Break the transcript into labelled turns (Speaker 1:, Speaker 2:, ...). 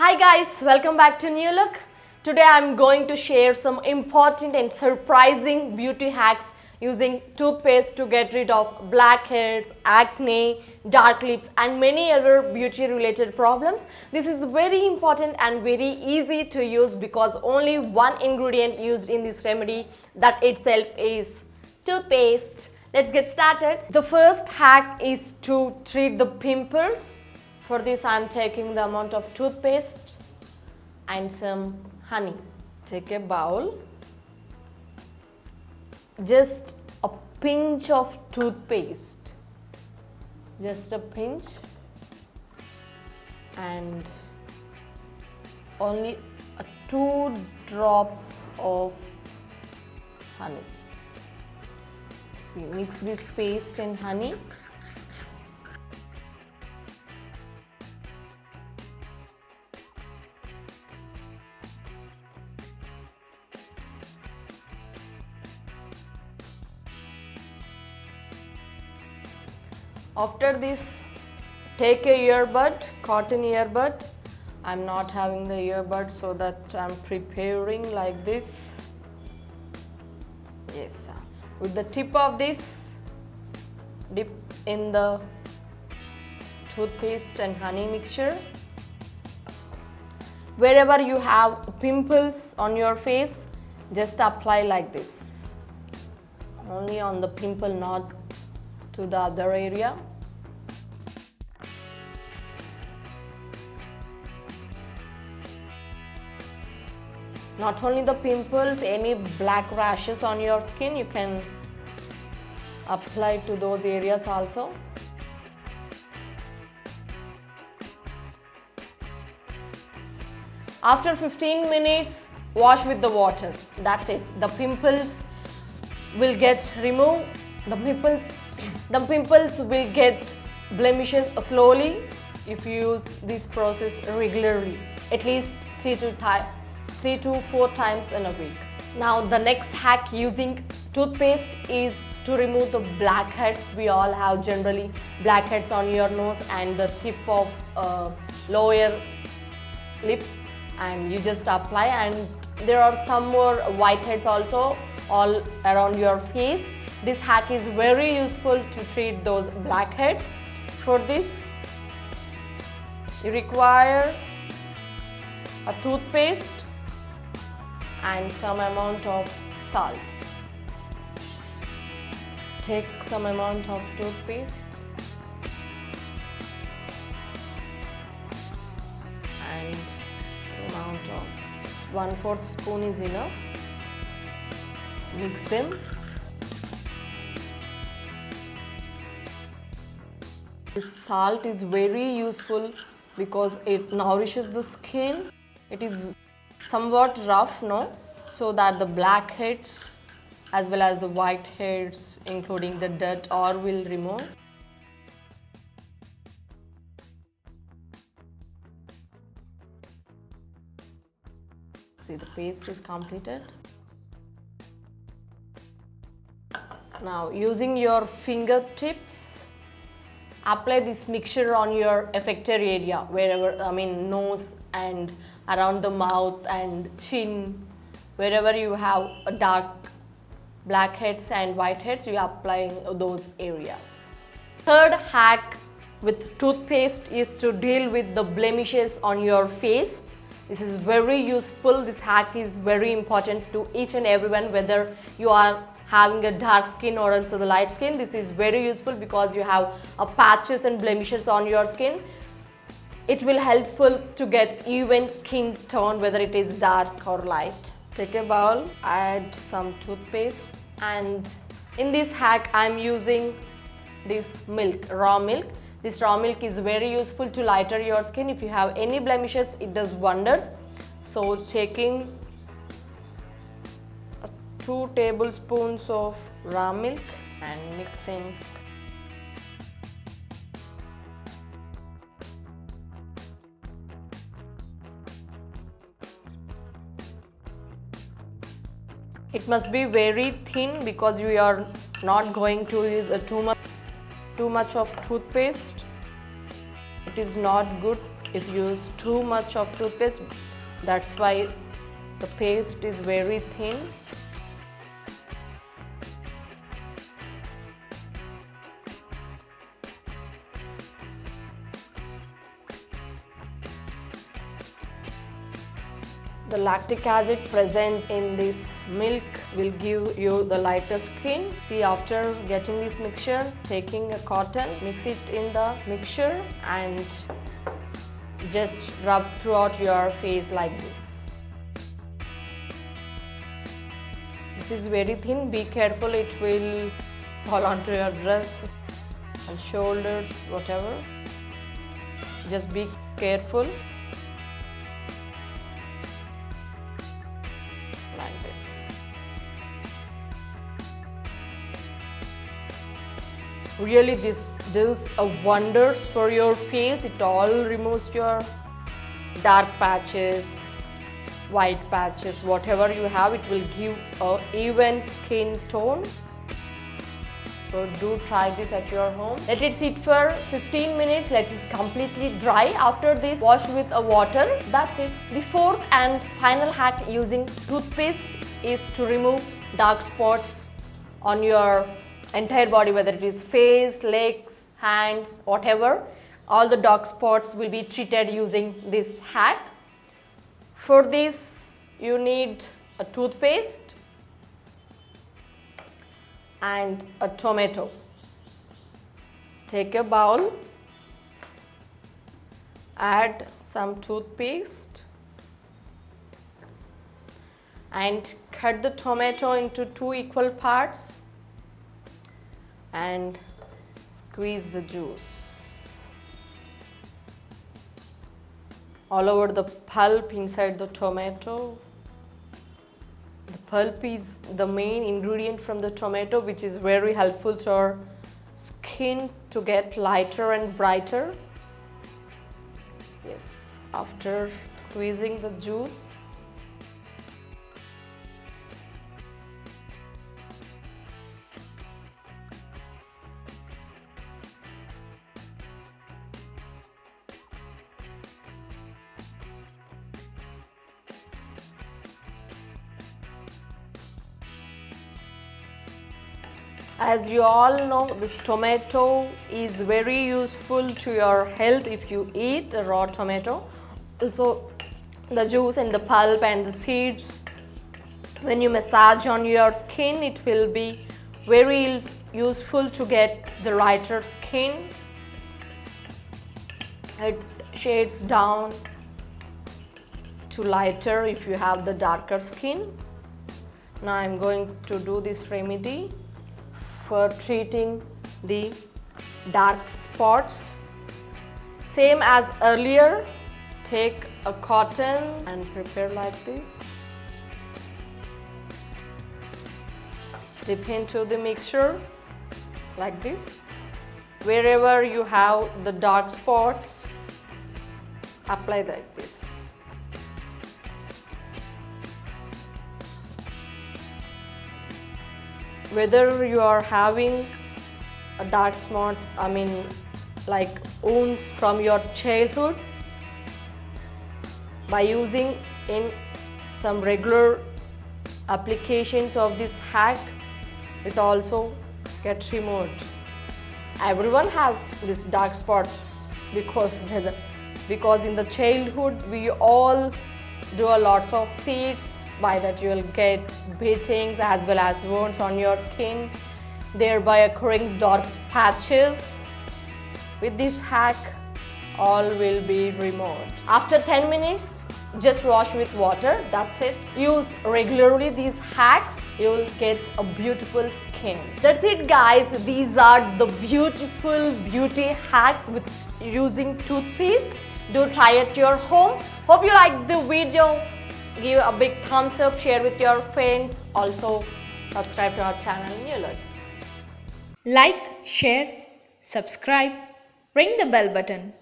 Speaker 1: Hi guys, welcome back to Newlook. Today I'm going to share some important and surprising beauty hacks using toothpaste to get rid of blackheads, acne, dark lips and many other beauty related problems. This is very important and very easy to use because only one ingredient used in this remedy, that itself is toothpaste. Let's get started. The first hack is to treat the pimples. For this I am taking the amount of toothpaste and some honey. Take a bowl. Just a pinch of toothpaste. Just a pinch. And only 2 drops of honey. See, mix this paste and honey. After this, take a earbud, cotton earbud. I'm not having the earbud, so that I'm preparing like this. Yes, with the tip of this, dip in the toothpaste and honey mixture. Wherever you have pimples on your face, just apply like this. Only on the pimple, not to the other area. Not only the pimples, any black rashes on your skin, you can apply to those areas also. After 15 minutes, wash with the water. That's it. The pimples will get removed. The pimples will get blemishes slowly if you use this process regularly, at least 3 to 4 times in a week. Now the next hack using toothpaste is to remove the blackheads. We all have generally blackheads on your nose and the tip of lower lip, and you just apply, and there are some more whiteheads also all around your face. This hack is very useful to treat those blackheads. For this, you require a toothpaste and some amount of salt. Take some amount of toothpaste and some amount of 1/4 spoon is enough. Mix them. This salt is very useful because it nourishes the skin. It is somewhat rough, no? So that the blackheads as well as the whiteheads, including the dirt, all will remove. See, the paste is completed. Now, using your fingertips, apply this mixture on your affected area, wherever, nose and around the mouth and chin, wherever you have dark blackheads and whiteheads, you are applying those areas. Third hack with toothpaste is to deal with the blemishes on your face. This is very useful. This hack is very important to each and everyone, whether you are having a dark skin or also the light skin. This is very useful because you have patches and blemishes on your skin. It will helpful to get even skin tone, whether it is dark or light. Take a bowl, add some toothpaste, and in this hack I am using this milk, raw milk. This raw milk is very useful to lighten your skin. If you have any blemishes, it does wonders. So taking 2 tablespoons of raw milk and mixing. It must be very thin because we are not going to use too much of toothpaste. It is not good if you use too much of toothpaste, that's why the paste is very thin. The lactic acid present in this milk will give you the lighter skin. See, after getting this mixture, taking a cotton, mix it in the mixture and just rub throughout your face like this. This is very thin. Be careful, it will fall onto your dress and shoulders, whatever. Just be careful. Like this. Really, this does wonders for your face. It all removes your dark patches, white patches, whatever you have. It will give an even skin tone. So do try this at your home. Let it sit for 15 minutes. Let it completely dry. After this, wash with a water. That's it. The fourth and final hack using toothpaste is to remove dark spots on your entire body, whether it is face, legs, hands, whatever. All the dark spots will be treated using this hack. For this, you need a toothpaste and a tomato. Take a bowl, add some toothpaste and cut the tomato into 2 equal parts and squeeze the juice all over the pulp inside the tomato. The pulp is the main ingredient from the tomato, which is very helpful to our skin to get lighter and brighter. Yes, after squeezing the juice, as you all know, this tomato is very useful to your health if you eat a raw tomato. Also, the juice and the pulp and the seeds, when you massage on your skin, it will be very useful to get the lighter skin. It shades down to lighter if you have the darker skin. Now I'm going to do this remedy for treating the dark spots. Same as earlier, take a cotton and prepare like this. Dip into the mixture like this. Wherever you have the dark spots, apply like this. Whether you are having a dark spots, like wounds from your childhood, by using in some regular applications of this hack, it also gets removed. Everyone has these dark spots because in the childhood we all do a lots of feats. By that you will get beatings as well as wounds on your skin, thereby occurring dark patches. With this hack, all will be removed. After 10 minutes, just wash with water. That's it. Use regularly these hacks. You will get a beautiful skin. That's it, guys. These are the beautiful beauty hacks with using toothpaste. Do try at your home. Hope you liked the video. Give a big thumbs up, share with your friends. Also, subscribe to our channel, Newlook.
Speaker 2: Like, share, subscribe, ring the bell button.